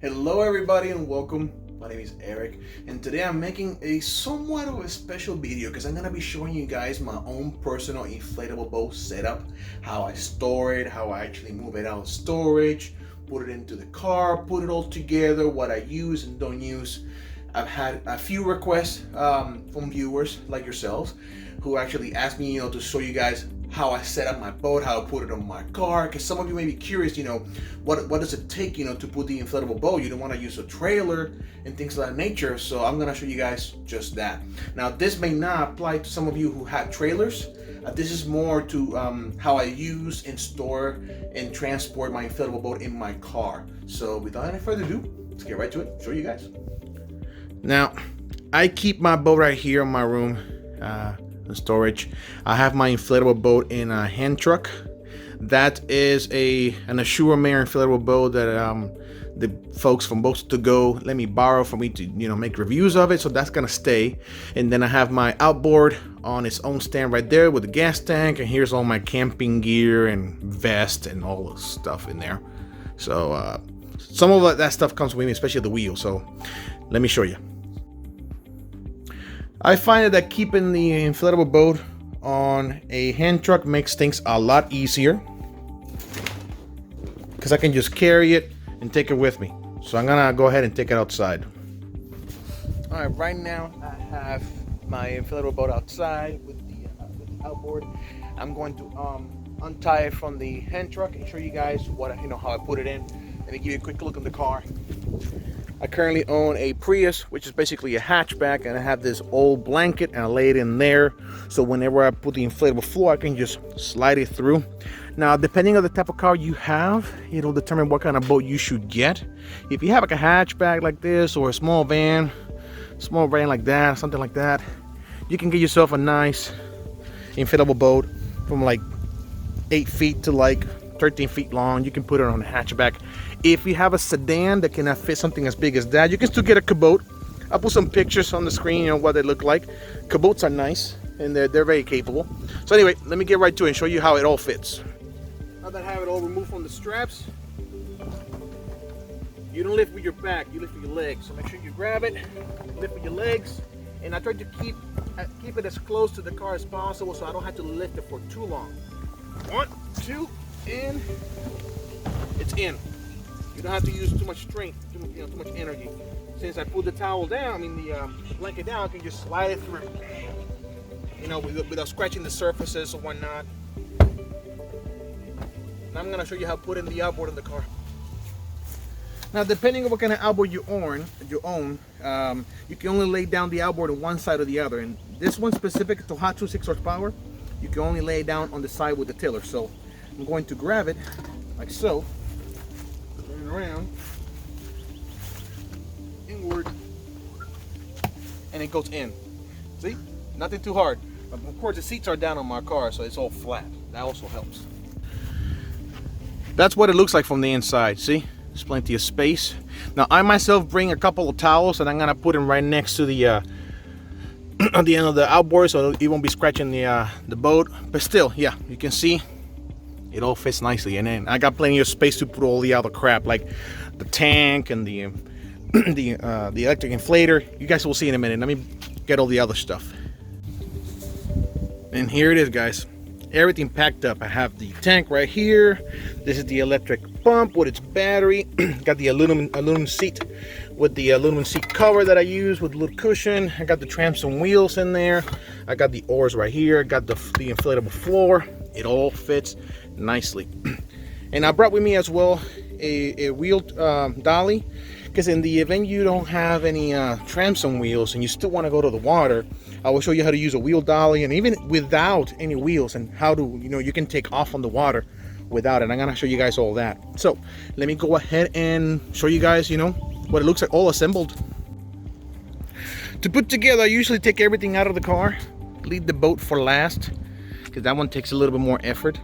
Hello everybody and welcome. My name is Eric and today I'm making a somewhat of a special video because I'm going to be showing you guys my own personal inflatable boat setup, how I store it, how I actually move it out of storage, put it into the car, put it all together, what I use and don't use. I've had a few requests from viewers like yourselves who actually asked me, to show you guys how I set up my boat, how I put it on my car, because some of you may be curious, what does it take, to put the inflatable boat? You don't want to use a trailer and things of that nature, so I'm going to show you guys just that. Now, this may not apply to some of you who have trailers. This is more to how I use and store and transport my inflatable boat in my car. So without any further ado, let's get right to it, show you guys. Now, I keep my boat right here in my room, in storage. I have my inflatable boat in a hand truck. That is an Assure Mare inflatable boat that the folks from Boats to Go let me borrow for me to make reviews of it. So that's gonna stay. And then I have my outboard on its own stand right there with the gas tank. And here's all my camping gear and vest and all the stuff in there. So some of that stuff comes with me, especially the wheel. So let me show you. I find that keeping the inflatable boat on a hand truck makes things a lot easier because I can just carry it and take it with me. So I'm gonna go ahead and take it outside. All right, right now I have my inflatable boat outside with the outboard. I'm going to untie it from the hand truck and show you guys how I put it in. Let me give you a quick look at the car. I currently own a Prius, which is basically a hatchback, and I have this old blanket and I lay it in there. So whenever I put the inflatable floor, I can just slide it through. Now, depending on the type of car you have, it'll determine what kind of boat you should get. If you have like a hatchback like this or a small van like that, something like that, you can get yourself a nice inflatable boat from like 8 feet to like 13 feet long. You can put it on a hatchback. If you have a sedan that cannot fit something as big as that, you can still get a cabote. I'll put some pictures on the screen, what they look like. Cabotes are nice and they're very capable. So anyway, let me get right to it and show you how it all fits. Now that I have it all removed from the straps, you don't lift with your back, you lift with your legs. So make sure you grab it, lift with your legs, and I try to keep it as close to the car as possible so I don't have to lift it for too long. 1, 2, and it's in. You don't have to use too much strength, too much energy. Since I put the towel down, the blanket down, I can just slide it through. Without scratching the surfaces or whatnot. Now I'm gonna show you how to put in the outboard in the car. Now, depending on what kind of outboard you own, you can only lay down the outboard on one side or the other. And this one specific to hot 2.6 horsepower, you can only lay it down on the side with the tiller. So I'm going to grab it like so, turn it around, inward, and it goes in. See? Nothing too hard. But of course, the seats are down on my car, so it's all flat. That also helps. That's what it looks like from the inside. See? There's plenty of space. Now, I myself bring a couple of towels, and I'm gonna put them right next to the on the end of the outboard, so it won't be scratching the boat. But still, yeah, you can see it all fits nicely. And then I got plenty of space to put all the other crap, like the tank and the electric inflator. You guys will see in a minute. Let me get all the other stuff. And here it is, guys. Everything packed up. I have the tank right here. This is the electric pump with its battery. Got the aluminum seat with the aluminum seat cover that I use with a little cushion. I got the transom wheels in there. I got the oars right here. I got the inflatable floor. It all fits nicely. And I brought with me as well a wheel dolly, because in the event you don't have any transom wheels and you still want to go to the water, I will show you how to use a wheel dolly, and even without any wheels, and how to you can take off on the water without it. I'm gonna show you guys all that. So let me go ahead and show you guys what it looks like all assembled. To put together, I usually take everything out of the car, leave the boat for last, because that one takes a little bit more effort.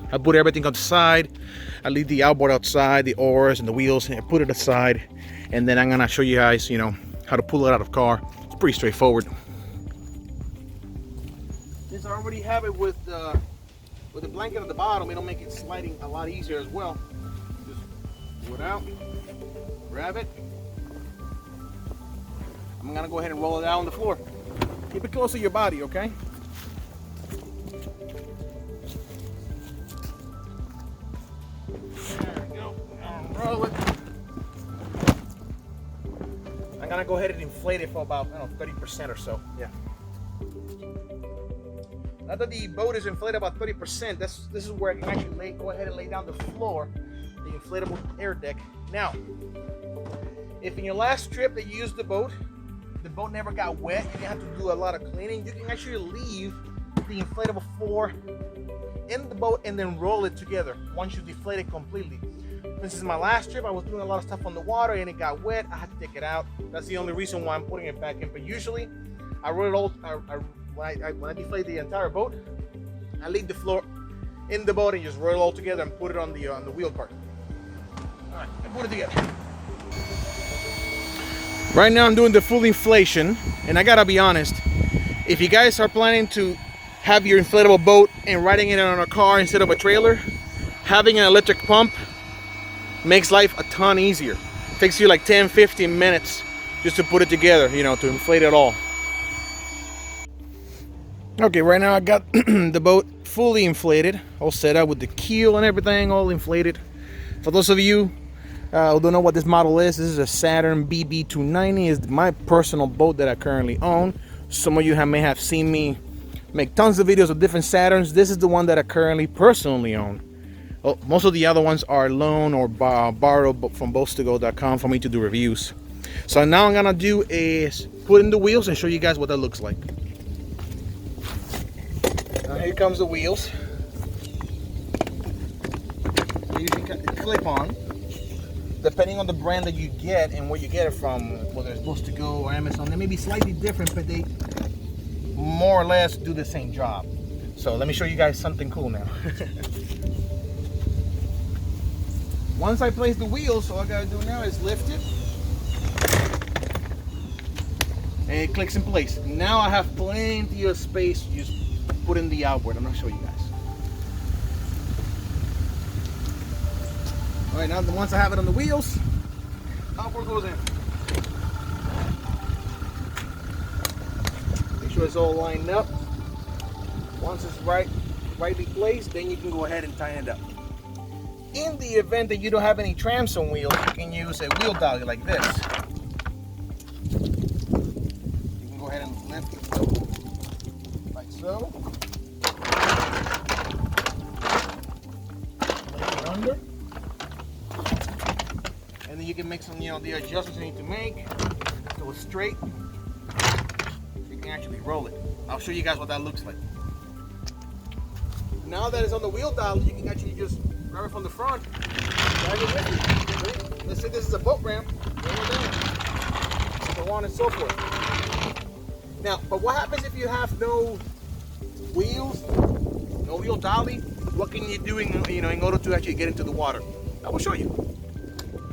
I put everything on the side. I leave the outboard outside, the oars and the wheels, and I put it aside. And then I'm gonna show you guys, how to pull it out of the car. It's pretty straightforward. Since I already have it with the blanket at the bottom, it'll make it sliding a lot easier as well. Just pull it out, grab it. I'm gonna go ahead and roll it out on the floor. Keep it close to your body, okay? There we go. Roll it. I'm gonna go ahead and inflate it for about, I don't know, 30% or so. Yeah. Now that the boat is inflated about 30%, this is where I can actually go ahead and lay down the floor, the inflatable air deck. Now, if in your last trip that you used the boat never got wet, you didn't have to do a lot of cleaning, you can actually leave the inflatable floor in the boat and then roll it together once you deflate it completely. This is my last trip. I was doing a lot of stuff on the water and it got wet. I had to take it out. That's the only reason why I'm putting it back in. But usually, I roll it all. When I deflate the entire boat, I leave the floor in the boat and just roll it all together and put it on the wheel cart. All right, I put it together. Right now, I'm doing the full inflation, and I gotta be honest. If you guys are planning to have your inflatable boat and riding it on a car instead of a trailer, having an electric pump makes life a ton easier. It takes you like 10-15 minutes just to put it together, you know, to inflate it all. Okay, right now I got the boat fully inflated, all set up with the keel and everything, all inflated. For those of you who don't know what this model is, this is a Saturn BB290. It's my personal boat that I currently own. Some of you may have seen me make tons of videos of different Saturns. This is the one that I currently personally own. Well, most of the other ones are loaned or borrowed from boats2go.com for me to do reviews. So now I'm gonna do is put in the wheels and show you guys what that looks like. Now here comes the wheels. You can clip on. Depending on the brand that you get and where you get it from, whether it's Boats2Go or Amazon, they may be slightly different, but they more or less do the same job. So let me show you guys something cool now. Once I place the wheels, all I gotta do now is lift it. And it clicks in place. Now I have plenty of space to just put in the outboard. I'm gonna show you guys. All right, now once I have it on the wheels, outboard goes in. Make sure it's all lined up. Once it's rightly placed, then you can go ahead and tighten it up. In the event that you don't have any transom wheels, you can use a wheel dolly like this. You can go ahead and lift it like so. Lay it under. And then you can make some, the adjustments you need to make so it's straight. You can actually roll it. I'll show you guys what that looks like. Now that it's on the wheel dolly, you can actually just grab it from the front, drag it with you. Let's say this is a boat ramp, roll it down, so on and so forth. Now, but what happens if you have no wheels, no wheel dolly? What can you do in order to actually get into the water? I will show you.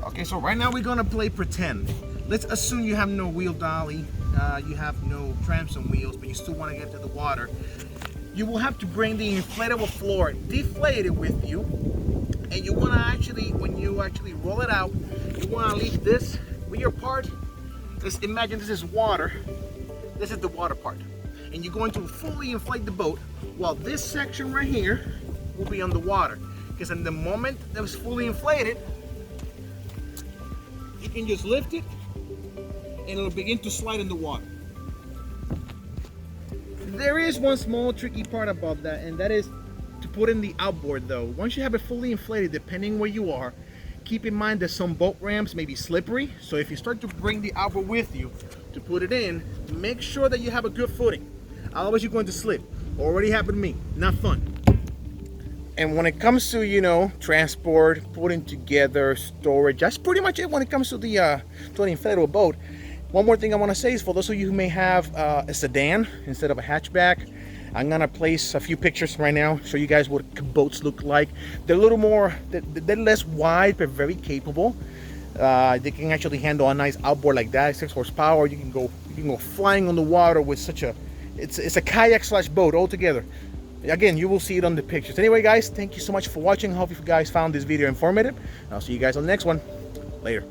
Okay, so right now we're gonna play pretend. Let's assume you have no wheel dolly, you have no transom wheels, but you still want to get to the water. You will have to bring the inflatable floor deflated with you, and you want to actually, when you actually roll it out, you want to leave this rear part. Let's imagine this is water. This is the water part, and you're going to fully inflate the boat while this section right here will be on the water. Because in the moment that it's fully inflated, you can just lift it, and it'll begin to slide in the water. There is one small tricky part about that, and that is to put in the outboard though. Once you have it fully inflated, depending where you are, keep in mind that some boat ramps may be slippery. So if you start to bring the outboard with you to put it in, make sure that you have a good footing. Otherwise you're going to slip. Already happened to me, not fun. And when it comes to, transport, putting together, storage, that's pretty much it when it comes to the an inflatable boat. One more thing I want to say is for those of you who may have a sedan instead of a hatchback, I'm gonna place a few pictures right now, show you guys what boats look like. They're a little more, they're less wide, but very capable. They can actually handle a nice outboard like that, 6 horsepower. You can go flying on the water with such a, it's a kayak slash boat altogether. Again, you will see it on the pictures. Anyway, guys, thank you so much for watching. I hope you guys found this video informative. I'll see you guys on the next one. Later.